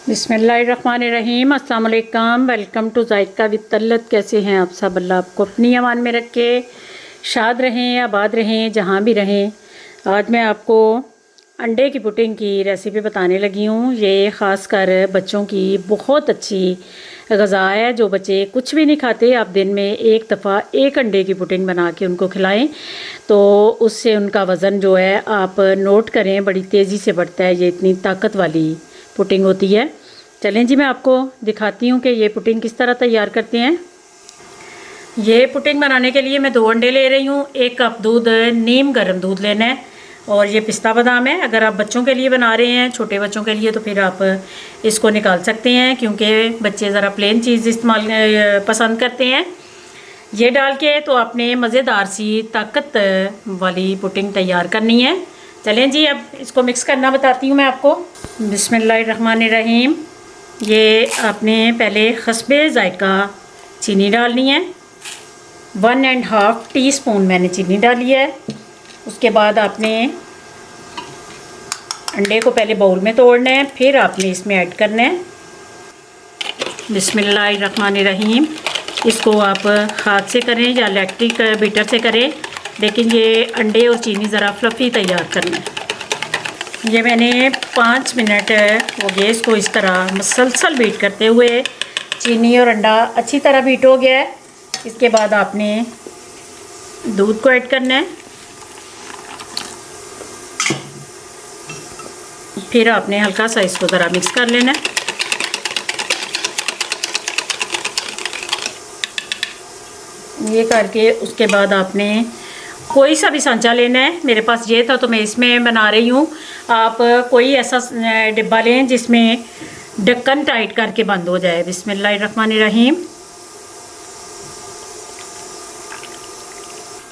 बिस्मिल्लाहिर्रहमानिर्रहीम। अस्सलाम वालेकुम। Welcome to Zaika with Talat. कैसे हैं आप सब? अल्लाह आपको अपनी अमान में रखे, शाद रहें, आबाद रहें, जहाँ भी रहें। आज मैं आपको अंडे की पुडिंग की रेसिपी बताने लगी हूँ। ये ख़ास कर बच्चों की बहुत अच्छी ग़िज़ा है। जो बच्चे कुछ भी नहीं खाते, आप दिन में एक दफ़ा एक अंडे की पुडिंग बना के उनको खिलाएं तो उससे उनका वज़न जो है आप नोट करें, बड़ी तेज़ी से बढ़ता है। ये इतनी ताकत वाली पुडिंग होती है। चलें जी, मैं आपको दिखाती हूँ कि ये पुडिंग किस तरह तैयार करते हैं। ये पुडिंग बनाने के लिए मैं 2 अंडे ले रही हूँ। 1 कप दूध, नीम गर्म दूध लेना है। और ये पिस्ता बादाम है। अगर आप बच्चों के लिए बना रहे हैं, छोटे बच्चों के लिए, तो फिर आप इसको निकाल सकते हैं, क्योंकि बच्चे ज़रा प्लेन चीज़ इस्तेमाल पसंद करते हैं। ये डाल के तो आपने मज़ेदार सी ताकत वाली पुडिंग तैयार करनी है। चलें जी, अब इसको मिक्स करना बताती हूँ मैं आपको। बिस्मिल्लाहिर्रहमानिर्रहीम। ये आपने पहले हस्बे ज़ायका चीनी डालनी है। 1½ टीस्पून मैंने चीनी डाली है। उसके बाद आपने अंडे को पहले बाउल में तोड़ना है, फिर आपने इसमें ऐड करना है। बिस्मिल्लाहिर्रहमानिर्रहीम। इसको आप हाथ से करें या इलेक्ट्रिक बीटर से करें, लेकिन ये अंडे और चीनी ज़रा फ्लफ़ी तैयार करना है। ये मैंने 5 मिनट हो गए इसको इस तरह मुसलसल बीट करते हुए। चीनी और अंडा अच्छी तरह बीट हो गया है। इसके बाद आपने दूध को ऐड करना है। फिर आपने हल्का सा इसको ज़रा मिक्स कर लेना है। ये करके उसके बाद आपने कोई सा भी सांचा लेना है। मेरे पास ये था तो मैं इसमें बना रही हूँ। आप कोई ऐसा डिब्बा लें जिसमें ढक्कन टाइट करके बंद हो जाए। बिस्मिल्लाहिर्रहमानिर्रहीम।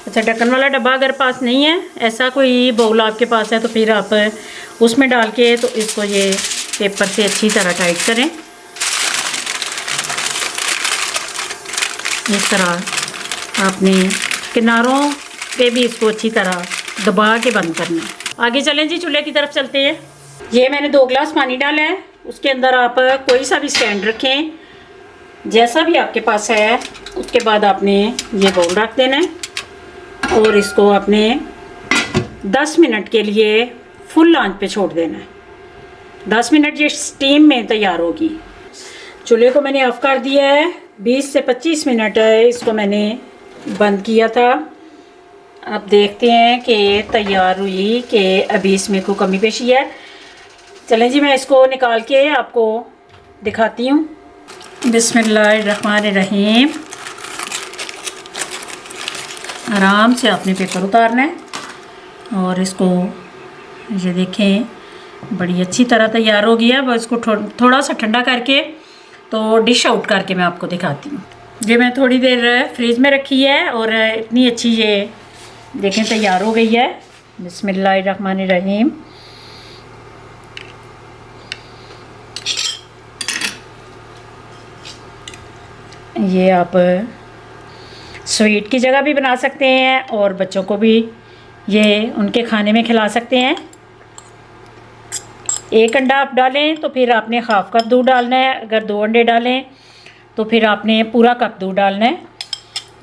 अच्छा, ढक्कन वाला डब्बा अगर पास नहीं है, ऐसा कोई बाउल आपके पास है, तो फिर आप उसमें डाल के तो इसको ये पेपर से अच्छी तरह टाइट करें। इस तरह आपने किनारों पे भी इसको अच्छी तरह दबा के बंद करना है। आगे चलें जी, चूल्हे की तरफ चलते हैं। ये मैंने 2 गिलास पानी डाला है। उसके अंदर आप कोई सा भी स्टैंड रखें, जैसा भी आपके पास है। उसके बाद आपने ये बाउल रख देना है और इसको आपने 10 मिनट के लिए फुल आंच पे छोड़ देना है। 10 मिनट ये स्टीम में तैयार होगी। चूल्हे को मैंने ऑफ़ कर दिया है। 20 से 25 मिनट इसको मैंने बंद किया था। अब देखते हैं कि तैयार हुई कि अभी इसमें कोई कमी पेशी है। चलें जी, मैं इसको निकाल के आपको दिखाती हूँ। बिस्मिल्लाहिर्रहमानिर्रहीम। आराम से आपने पेपर उतारना है और इसको ये देखें बड़ी अच्छी तरह तैयार हो गया। अब इसको थोड़ा सा ठंडा करके तो डिश आउट करके मैं आपको दिखाती हूँ। ये मैं थोड़ी देर फ्रिज में रखी है और इतनी अच्छी ये देखें तैयार हो गई है। बिस्मिल्लाहिर्रहमानिर्रहीम। ये आप स्वीट की जगह भी बना सकते हैं और बच्चों को भी ये उनके खाने में खिला सकते हैं। 1 अंडा आप डालें तो फिर आपने हाफ़ कप दूध डालना है। अगर 2 अंडे डालें तो फिर आपने पूरा कप दूध डालना है।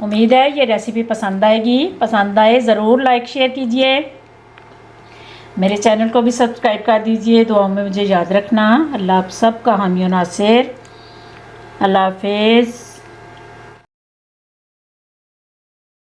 उम्मीद है ये रेसिपी पसंद आएगी। पसंद आए ज़रूर लाइक शेयर कीजिए। मेरे चैनल को भी सब्सक्राइब कर दीजिए। दुआ में मुझे याद रखना। अल्लाह आप सब का हामी और नासिर। अल्लाह हाफ़िज़।